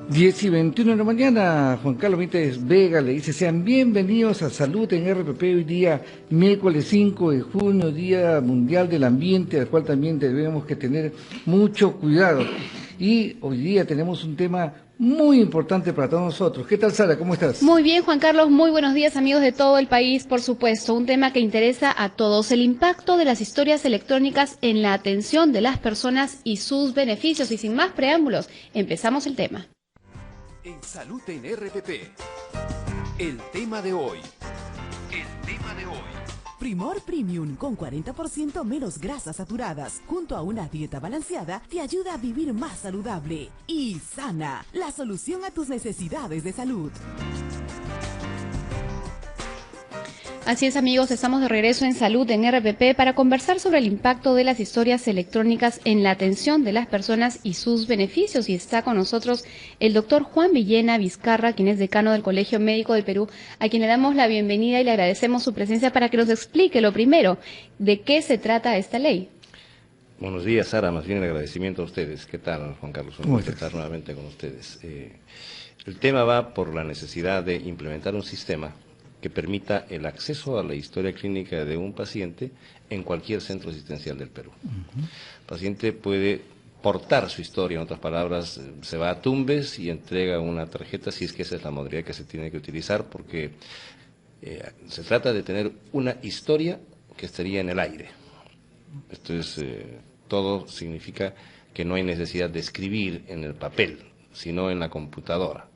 10:21 de la mañana, Juan Carlos Benítez Vega le dice, sean bienvenidos a Salud en RPP, hoy día miércoles 5 de junio, Día Mundial del Ambiente, al cual también debemos que tener mucho cuidado. Y hoy día tenemos un tema muy importante para todos nosotros. ¿Qué tal, Sara? ¿Cómo estás? Muy bien, Juan Carlos, muy buenos días, amigos de todo el país. Por supuesto, un tema que interesa a todos, el impacto de las historias electrónicas en la atención de las personas y sus beneficios. Y sin más preámbulos, empezamos el tema. En Salud en RPP, el tema de hoy. Primor Premium con 40% menos grasas saturadas, junto a una dieta balanceada, te ayuda a vivir más saludable y sana. La solución a tus necesidades de salud. Así es, amigos, estamos de regreso en Salud en RPP para conversar sobre el impacto de las historias electrónicas en la atención de las personas y sus beneficios. Y está con nosotros el doctor Juan Villena Vizcarra, quien es decano del Colegio Médico del Perú, a quien le damos la bienvenida y le agradecemos su presencia para que nos explique lo primero, de qué se trata esta ley. Buenos días, Sara, más bien el agradecimiento a ustedes. ¿Qué tal, Juan Carlos? Un gusto estar nuevamente con ustedes. El tema va por la necesidad de implementar un sistema que permita el acceso a la historia clínica de un paciente en cualquier centro asistencial del Perú. El paciente puede portar su historia, en otras palabras, se va a Tumbes y entrega una tarjeta, si es que esa es la modalidad que se tiene que utilizar, porque se trata de tener una historia que estaría en el aire. Esto es, todo significa que no hay necesidad de escribir en el papel, sino en la computadora.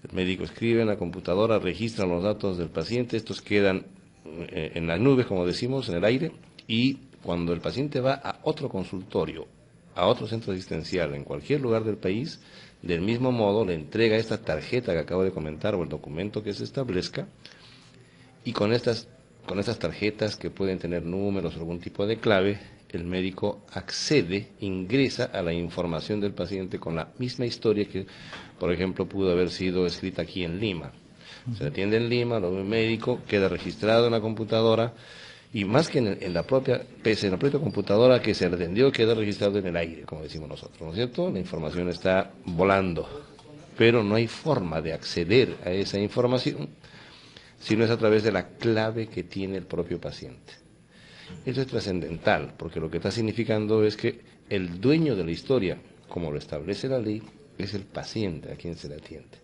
El médico escribe en la computadora, registra los datos del paciente, estos quedan en las nubes, como decimos, en el aire, y cuando el paciente va a otro consultorio, a otro centro asistencial, en cualquier lugar del país, del mismo modo le entrega esta tarjeta que acabo de comentar o el documento que se establezca, y con estas tarjetas que pueden tener números o algún tipo de clave, el médico accede, ingresa a la información del paciente con la misma historia que, por ejemplo, pudo haber sido escrita aquí en Lima. Se atiende en Lima, lo ve un médico, queda registrado en la computadora, y más que en la propia computadora que se atendió, queda registrado en el aire, como decimos nosotros, ¿no es cierto? La información está volando, pero no hay forma de acceder a esa información si no es a través de la clave que tiene el propio paciente. Eso es trascendental, porque lo que está significando es que el dueño de la historia, como lo establece la ley, es el paciente a quien se le atiende.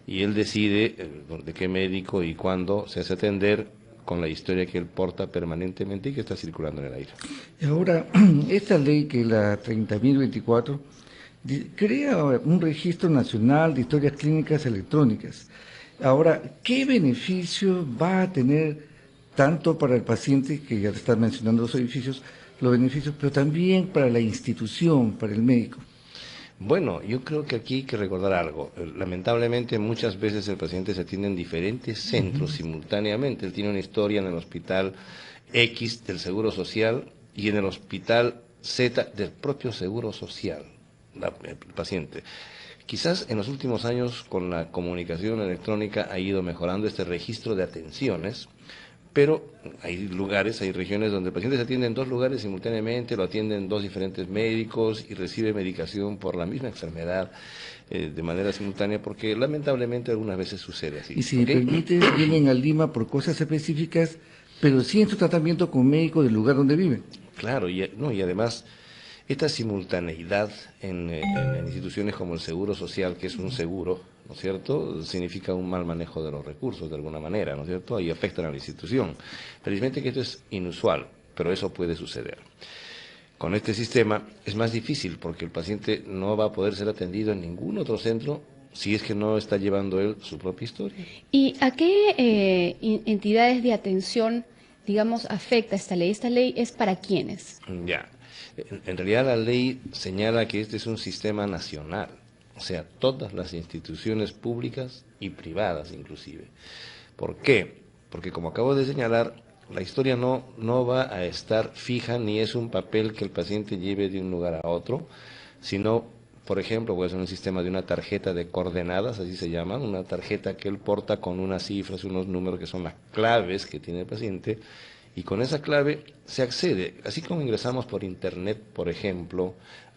Y él decide de qué médico y cuándo se hace atender con la historia que él porta permanentemente y que está circulando en el aire. Y ahora, esta ley, que es la 30.024, crea un registro nacional de historias clínicas electrónicas. Ahora, ¿qué beneficio va a tener tanto para el paciente, que ya te están mencionando los beneficios, pero también para la institución, para el médico? Bueno, yo creo que aquí hay que recordar algo. Lamentablemente, muchas veces el paciente se atiende en diferentes centros simultáneamente. Él tiene una historia en el hospital X del Seguro Social y en el hospital Z del propio Seguro Social, el paciente. Quizás en los últimos años, con la comunicación electrónica, ha ido mejorando este registro de atenciones, pero hay lugares, hay regiones donde el paciente se atiende en dos lugares simultáneamente, lo atienden dos diferentes médicos y recibe medicación por la misma enfermedad de manera simultánea, porque lamentablemente algunas veces sucede así. Y si me permite, vienen a Lima por cosas específicas, pero sí en su tratamiento con médico del lugar donde viven. Claro, y además esta simultaneidad en instituciones como el Seguro Social, que es un seguro, ¿no es cierto?, significa un mal manejo de los recursos de alguna manera, ¿no es cierto?, y afectan a la institución. Felizmente que esto es inusual, pero eso puede suceder. Con este sistema es más difícil porque el paciente no va a poder ser atendido en ningún otro centro si es que no está llevando él su propia historia. ¿Y a qué entidades de atención, digamos, afecta esta ley? ¿Esta ley es para quiénes? Ya. En realidad la ley señala que este es un sistema nacional, o sea, todas las instituciones públicas y privadas inclusive. ¿Por qué? Porque como acabo de señalar, la historia no va a estar fija ni es un papel que el paciente lleve de un lugar a otro, sino, por ejemplo, puede ser un sistema de una tarjeta de coordenadas, así se llama, una tarjeta que él porta con unas cifras, unos números que son las claves que tiene el paciente, y con esa clave se accede, así como ingresamos por internet, por ejemplo,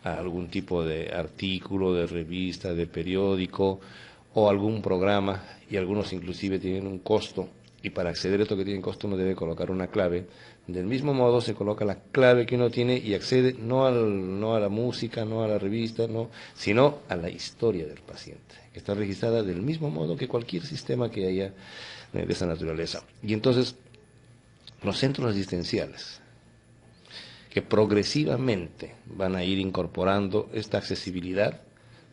a algún tipo de artículo, de revista, de periódico o algún programa, y algunos inclusive tienen un costo, y para acceder a esto que tiene costo uno debe colocar una clave. Del mismo modo se coloca la clave que uno tiene y accede no a la música, no a la revista, no, sino a la historia del paciente, que está registrada del mismo modo que cualquier sistema que haya de esa naturaleza. Y entonces los centros asistenciales, que progresivamente van a ir incorporando esta accesibilidad,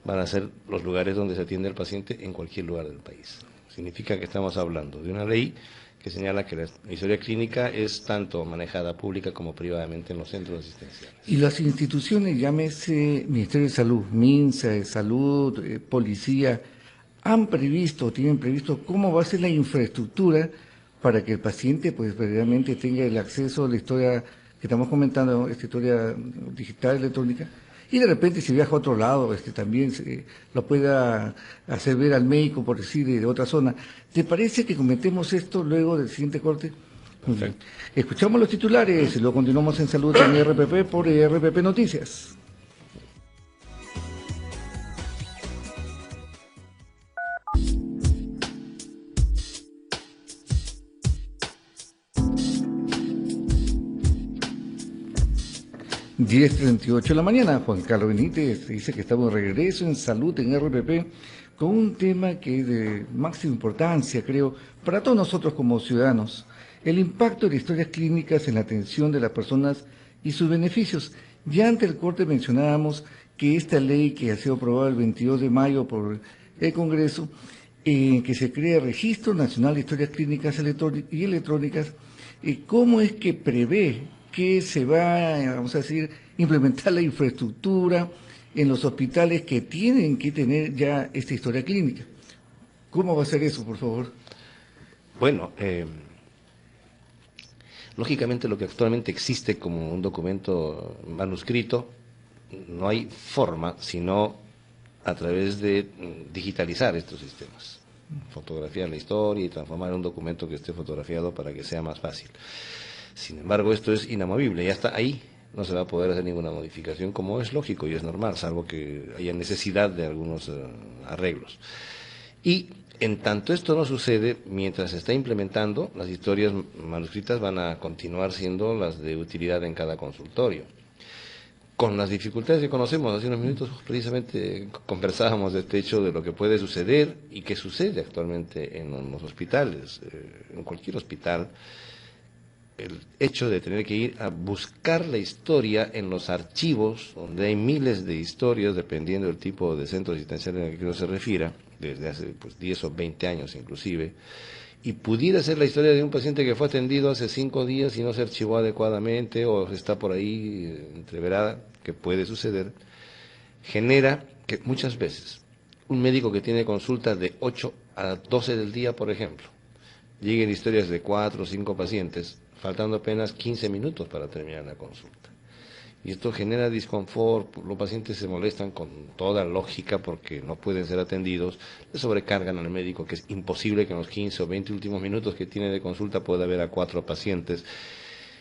van a ser los lugares donde se atiende al paciente en cualquier lugar del país. Significa que estamos hablando de una ley que señala que la historia clínica es tanto manejada pública como privadamente en los centros asistenciales. Y las instituciones, llámese Ministerio de Salud, MINSA, de Salud, Policía, han previsto, tienen previsto cómo va a ser la infraestructura para que el paciente pues verdaderamente tenga el acceso a la historia que estamos comentando, esta historia digital, electrónica, y de repente si viaja a otro lado, también lo pueda hacer ver al médico, por decir, de otra zona. ¿Te parece que comentemos esto luego del siguiente corte? Perfecto. Escuchamos los titulares y luego continuamos en Salud en RPP por RPP Noticias. (10:38 de la mañana). Juan Carlos Benítez dice que estamos de regreso en Salud en RPP con un tema que es de máxima importancia, creo, para todos nosotros como ciudadanos: el impacto de las historias clínicas en la atención de las personas y sus beneficios. Ya ante el corte mencionábamos que esta ley que ha sido aprobada el 22 de mayo por el Congreso, en que se crea el Registro Nacional de Historias Clínicas y Electrónicas, ¿cómo es que prevé que se va, vamos a decir, implementar la infraestructura en los hospitales que tienen que tener ya esta historia clínica? ¿Cómo va a ser eso, por favor? Bueno, lógicamente lo que actualmente existe como un documento manuscrito, no hay forma sino a través de digitalizar estos sistemas, fotografiar la historia y transformar en un documento que esté fotografiado para que sea más fácil. Sin embargo, esto es inamovible, ya está ahí, no se va a poder hacer ninguna modificación, como es lógico y es normal, salvo que haya necesidad de algunos arreglos. Y en tanto esto no sucede, mientras se está implementando, las historias manuscritas van a continuar siendo las de utilidad en cada consultorio. Con las dificultades que conocemos, hace unos minutos precisamente conversábamos de este hecho, de lo que puede suceder y que sucede actualmente en los hospitales, en cualquier hospital. El hecho de tener que ir a buscar la historia en los archivos, donde hay miles de historias, dependiendo del tipo de centro asistencial en el que uno se refiera, desde hace 10 o 20 años inclusive, y pudiera ser la historia de un paciente que fue atendido hace 5 días y no se archivó adecuadamente, o está por ahí entreverada, que puede suceder, genera que muchas veces un médico que tiene consultas de 8 a 12 del día, por ejemplo, lleguen historias de 4 o 5 pacientes, faltando apenas 15 minutos para terminar la consulta. Y esto genera disconfort, los pacientes se molestan con toda lógica porque no pueden ser atendidos, le sobrecargan al médico, que es imposible que en los 15 o 20 últimos minutos que tiene de consulta pueda ver a 4 pacientes.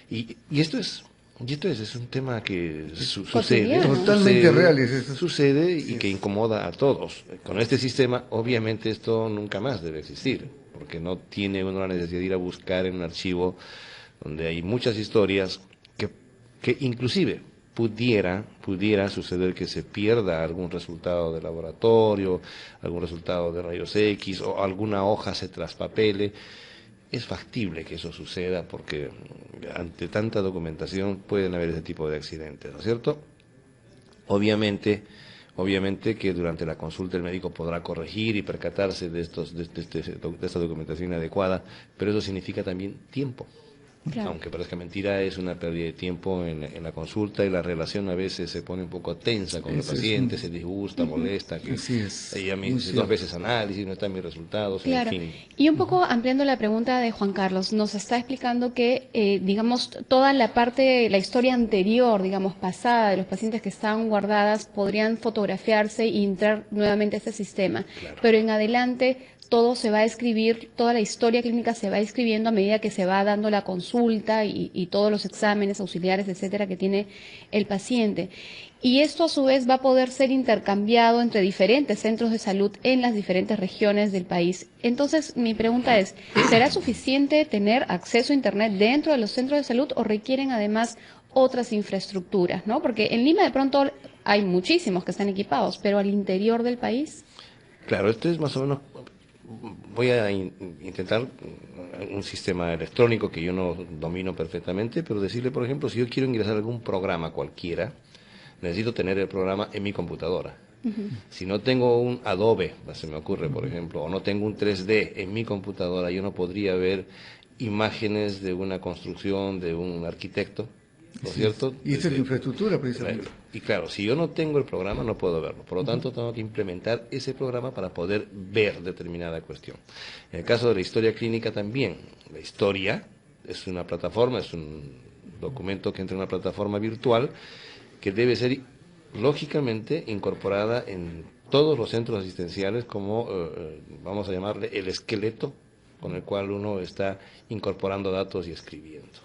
Y esto es un tema que sucede, totalmente real, sucede y que incomoda a todos. Con este sistema, obviamente, esto nunca más debe existir, porque no tiene uno la necesidad de ir a buscar en un archivo donde hay muchas historias que inclusive pudiera suceder que se pierda algún resultado de laboratorio, algún resultado de rayos X o alguna hoja se traspapele. Es factible que eso suceda porque ante tanta documentación pueden haber ese tipo de accidentes, ¿no es cierto? Obviamente que durante la consulta el médico podrá corregir y percatarse de esta documentación inadecuada, pero eso significa también tiempo. Claro. Aunque parezca mentira, es una pérdida de tiempo en la consulta, y la relación a veces se pone un poco tensa con el paciente, se disgusta, molesta, que ella me hizo 2 veces análisis, no están mis resultados, claro. En fin. Y un poco ampliando la pregunta de Juan Carlos, nos está explicando que, digamos, toda la parte, la historia anterior, digamos, pasada de los pacientes que estaban guardadas, podrían fotografiarse y entrar nuevamente a este sistema, claro. Pero en adelante todo se va a escribir, toda la historia clínica se va escribiendo a medida que se va dando la consulta y todos los exámenes auxiliares, etcétera, que tiene el paciente. y esto a su vez va a poder ser intercambiado entre diferentes centros de salud en las diferentes regiones del país. Entonces, mi pregunta es, ¿será suficiente tener acceso a Internet dentro de los centros de salud o requieren además otras infraestructuras, ¿no? Porque en Lima de pronto hay muchísimos que están equipados, pero al interior del país... Claro, esto es más o menos, voy a intentar un sistema electrónico que yo no domino perfectamente, pero decirle, por ejemplo, si yo quiero ingresar a algún programa cualquiera, necesito tener el programa en mi computadora. Si no tengo un Adobe, se me ocurre, por ejemplo, o no tengo un 3D en mi computadora, yo no podría ver imágenes de una construcción, de un arquitecto, ¿no es cierto? Y esa es la infraestructura, precisamente. Y claro, si yo no tengo el programa, no puedo verlo. Por lo tanto, tengo que implementar ese programa para poder ver determinada cuestión. En el caso de la historia clínica también. La historia es una plataforma, es un documento que entra en una plataforma virtual que debe ser, lógicamente, incorporada en todos los centros asistenciales como, vamos a llamarle, el esqueleto con el cual uno está incorporando datos y escribiendo.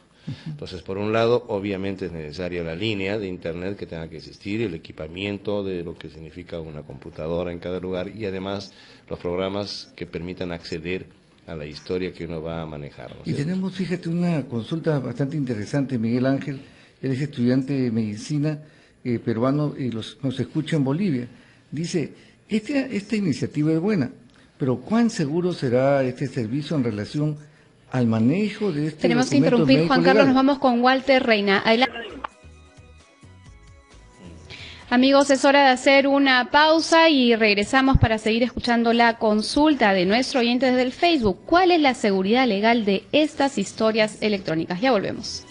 Entonces, por un lado, obviamente es necesaria la línea de Internet que tenga que existir, el equipamiento de lo que significa una computadora en cada lugar y además los programas que permitan acceder a la historia que uno va a manejar, ¿no es cierto? Tenemos, fíjate, una consulta bastante interesante. Miguel Ángel, él es estudiante de medicina peruano y nos escucha en Bolivia. Dice, esta iniciativa es buena, pero ¿cuán seguro será este servicio en relación al manejo de este Tenemos que documento interrumpir, médico Juan Carlos, legal? nos vamos con Walter Reina. Adelante. Amigos, es hora de hacer una pausa y regresamos para seguir escuchando la consulta de nuestro oyente desde el Facebook. ¿Cuál es la seguridad legal de estas historias electrónicas? Ya volvemos.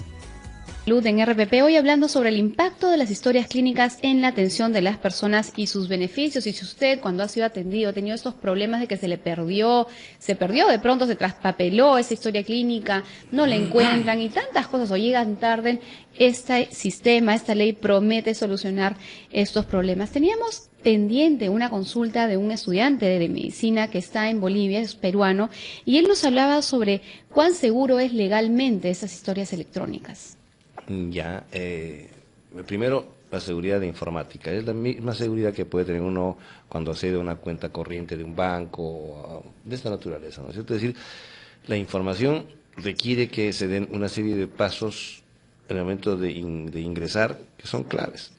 Salud en RPP, hoy hablando sobre el impacto de las historias clínicas en la atención de las personas y sus beneficios. Y si usted, cuando ha sido atendido, ha tenido estos problemas de que se perdió de pronto, se traspapeló esa historia clínica, no la encuentran y tantas cosas, o llegan tarde, este sistema, esta ley promete solucionar estos problemas. Teníamos pendiente una consulta de un estudiante de medicina que está en Bolivia, es peruano, y él nos hablaba sobre cuán seguro es legalmente esas historias electrónicas. Ya, primero, la seguridad de informática. Es la misma seguridad que puede tener uno cuando accede a una cuenta corriente de un banco, de esta naturaleza, ¿no es cierto? Es decir, la información requiere que se den una serie de pasos en el momento de ingresar, que son claves.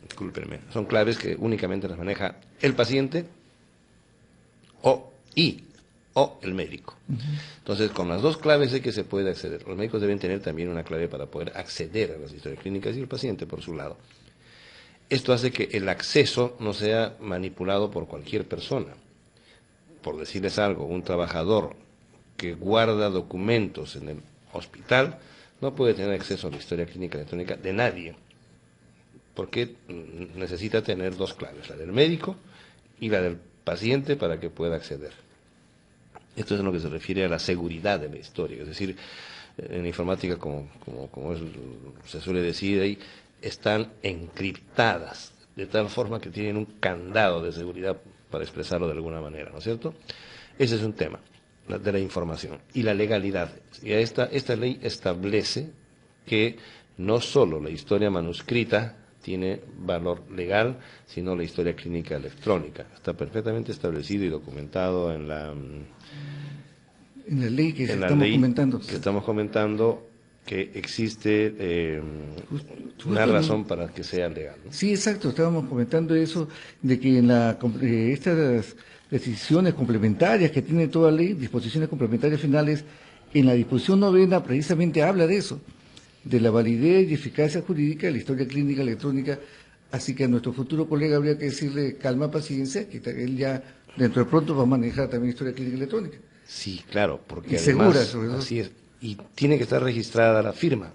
Discúlpenme, son claves que únicamente las maneja el paciente o el médico. Entonces, con las dos claves es que se puede acceder. Los médicos deben tener también una clave para poder acceder a las historias clínicas y el paciente por su lado. Esto hace que el acceso no sea manipulado por cualquier persona. Por decirles algo, un trabajador que guarda documentos en el hospital no puede tener acceso a la historia clínica electrónica de nadie, porque necesita tener dos claves, la del médico y la del paciente para que pueda acceder. Esto es en lo que se refiere a la seguridad de la historia, es decir, en informática, como se suele decir ahí, están encriptadas, de tal forma que tienen un candado de seguridad, para expresarlo de alguna manera, ¿no es cierto? Ese es un tema, de la información. Y la legalidad. Y esta ley establece que no solo la historia manuscrita tiene valor legal, sino la historia clínica electrónica. Está perfectamente establecido y documentado en la ley que estamos comentando, que existe una razón para que sea legal, ¿no? Sí, exacto, estábamos comentando eso, de que en estas decisiones complementarias que tiene toda ley, disposiciones complementarias finales, en la disposición 9ª precisamente habla de eso, de la validez y eficacia jurídica de la historia clínica electrónica. Así que a nuestro futuro colega habría que decirle calma, paciencia, que él ya dentro de pronto va a manejar también historia clínica electrónica. Sí, claro, porque y además, segura, sobre todo. Así es, y tiene que estar registrada la firma.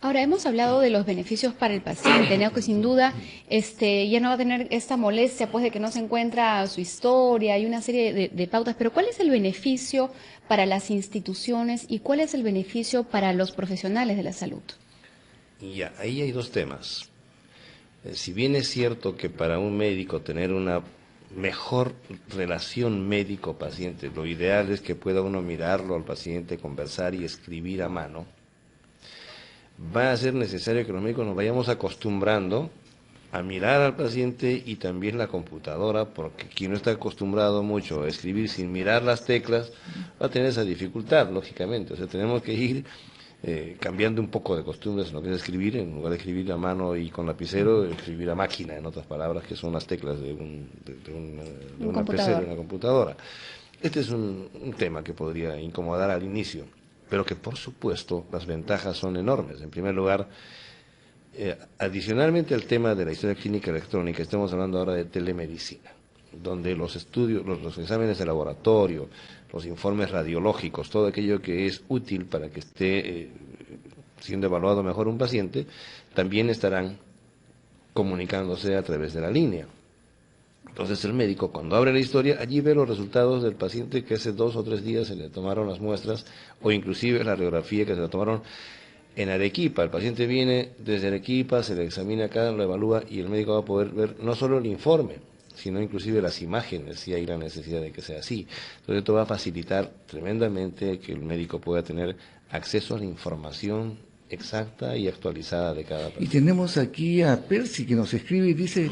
Ahora, hemos hablado de los beneficios para el paciente, ¿no? Que sin duda ya no va a tener esta molestia pues de que no se encuentra su historia y una serie de pautas, pero ¿cuál es el beneficio para las instituciones y cuál es el beneficio para los profesionales de la salud? Ya, ahí hay dos temas. Si bien es cierto que para un médico tener una mejor relación médico-paciente, lo ideal es que pueda uno mirarlo al paciente, conversar y escribir a mano, va a ser necesario que los médicos nos vayamos acostumbrando a mirar al paciente y también la computadora, porque quien no está acostumbrado mucho a escribir sin mirar las teclas va a tener esa dificultad, lógicamente. O sea, tenemos que ir cambiando un poco de costumbres en lo que es escribir, en lugar de escribir a mano y con lapicero, escribir a máquina, en otras palabras, que son las teclas de una PC, de una computadora. Este es un tema que podría incomodar al inicio, pero que por supuesto las ventajas son enormes. En primer lugar, adicionalmente al tema de la historia clínica electrónica, estamos hablando ahora de telemedicina, donde los estudios, los exámenes de laboratorio, los informes radiológicos, todo aquello que es útil para que esté siendo evaluado mejor un paciente, también estarán comunicándose a través de la línea. Entonces el médico, cuando abre la historia, allí ve los resultados del paciente que hace 2 o 3 días se le tomaron las muestras, o inclusive la radiografía que se le tomaron en Arequipa. El paciente viene desde Arequipa, se le examina acá, lo evalúa y el médico va a poder ver no solo el informe, sino inclusive las imágenes, si hay la necesidad de que sea así. Entonces esto va a facilitar tremendamente que el médico pueda tener acceso a la información exacta y actualizada de cada paciente. Y tenemos aquí a Percy que nos escribe y dice: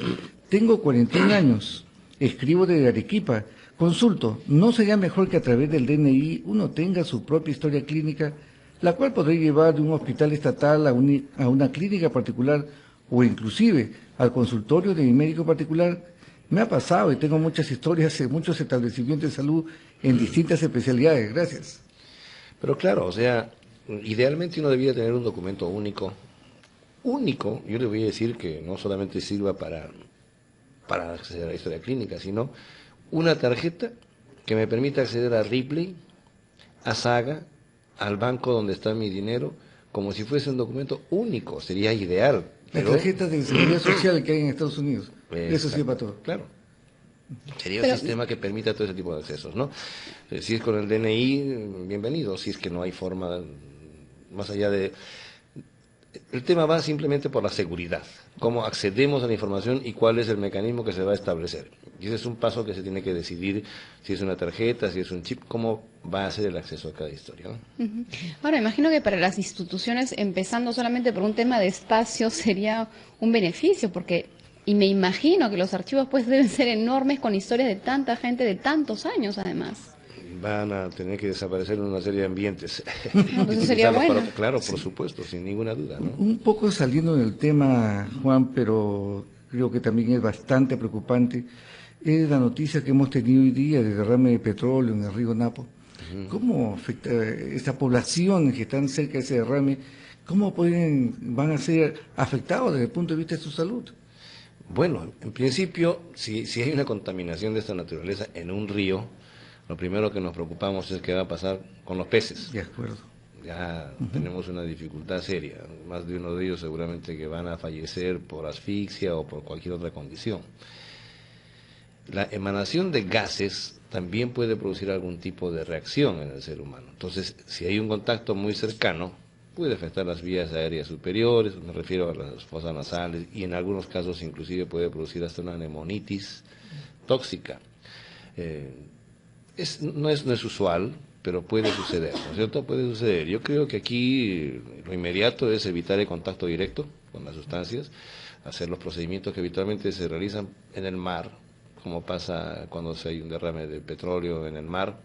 tengo 41 años, escribo desde Arequipa, consulto, ¿no sería mejor que a través del DNI uno tenga su propia historia clínica, la cual podría llevar de un hospital estatal a una clínica particular o inclusive al consultorio de mi médico particular? Me ha pasado y tengo muchas historias en muchos establecimientos de salud en distintas especialidades. Gracias. Pero claro, o sea, idealmente uno debía tener un documento único. Único, yo le voy a decir que no solamente sirva para acceder a la historia clínica, sino una tarjeta que me permita acceder a Ripley, a Saga, al banco donde está mi dinero, como si fuese un documento único. Sería ideal. La tarjeta de seguridad social que hay en Estados Unidos. Eso sí para todo. Claro. Sería un sistema que permita todo ese tipo de accesos, ¿no? Si es con el DNI, bienvenido. Si es que no hay forma, más allá de... El tema va simplemente por la seguridad. Cómo accedemos a la información y cuál es el mecanismo que se va a establecer. Y ese es un paso que se tiene que decidir, si es una tarjeta, si es un chip, cómo va a ser el acceso a cada historia, ¿no? Ahora, imagino que para las instituciones, empezando solamente por un tema de espacio, sería un beneficio, porque... Y me imagino que los archivos pues deben ser enormes con historias de tanta gente de tantos años además. Van a tener que desaparecer en una serie de ambientes. No, pues eso sería bueno. Claro, por supuesto, sin ninguna duda, ¿no? Un poco saliendo del tema, Juan, pero creo que también es bastante preocupante, es la noticia que hemos tenido hoy día de derrame de petróleo en el río Napo. ¿Cómo afecta esta población que están cerca de ese derrame? ¿Cómo van a ser afectados desde el punto de vista de su salud? Bueno, en principio, si hay una contaminación de esta naturaleza en un río, lo primero que nos preocupamos es qué va a pasar con los peces. De acuerdo. Ya tenemos una dificultad seria. Más de uno de ellos seguramente que van a fallecer por asfixia o por cualquier otra condición. La emanación de gases también puede producir algún tipo de reacción en el ser humano. Entonces, si hay un contacto muy cercano, puede afectar las vías aéreas superiores, me refiero a las fosas nasales, y en algunos casos inclusive puede producir hasta una neumonitis tóxica. No es usual, pero puede suceder, ¿no es cierto? Puede suceder. Yo creo que aquí lo inmediato es evitar el contacto directo con las sustancias, hacer los procedimientos que habitualmente se realizan en el mar, como pasa cuando hay un derrame de petróleo en el mar,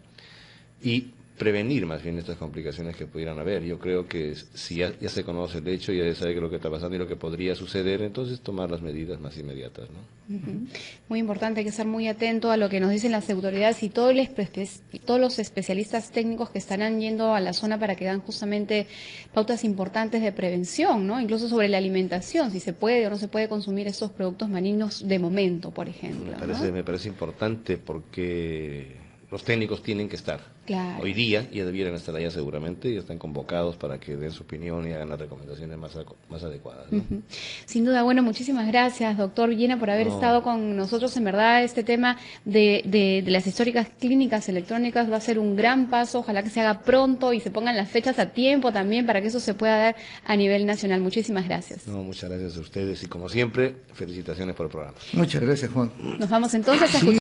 y prevenir más bien estas complicaciones que pudieran haber. Yo creo que si ya se conoce el hecho, ya se sabe lo que está pasando y lo que podría suceder, entonces tomar las medidas más inmediatas, ¿no? Muy importante, hay que estar muy atento a lo que nos dicen las autoridades y todos los especialistas técnicos que estarán yendo a la zona para que dan justamente pautas importantes de prevención, ¿no? Incluso sobre la alimentación, si se puede o no se puede consumir estos productos marinos de momento, por ejemplo. Me parece importante porque los técnicos tienen que estar. Claro. Hoy día ya debieran estar allá seguramente, ya están convocados para que den su opinión y hagan las recomendaciones más adecuadas, ¿no? Sin duda, bueno, muchísimas gracias, doctor Villena, por haber estado con nosotros. En verdad, este tema de las históricas clínicas electrónicas va a ser un gran paso. Ojalá que se haga pronto y se pongan las fechas a tiempo también para que eso se pueda dar a nivel nacional. Muchísimas gracias. Muchas gracias a ustedes y como siempre, felicitaciones por el programa. Muchas gracias, Juan. Nos vamos entonces a escuchar.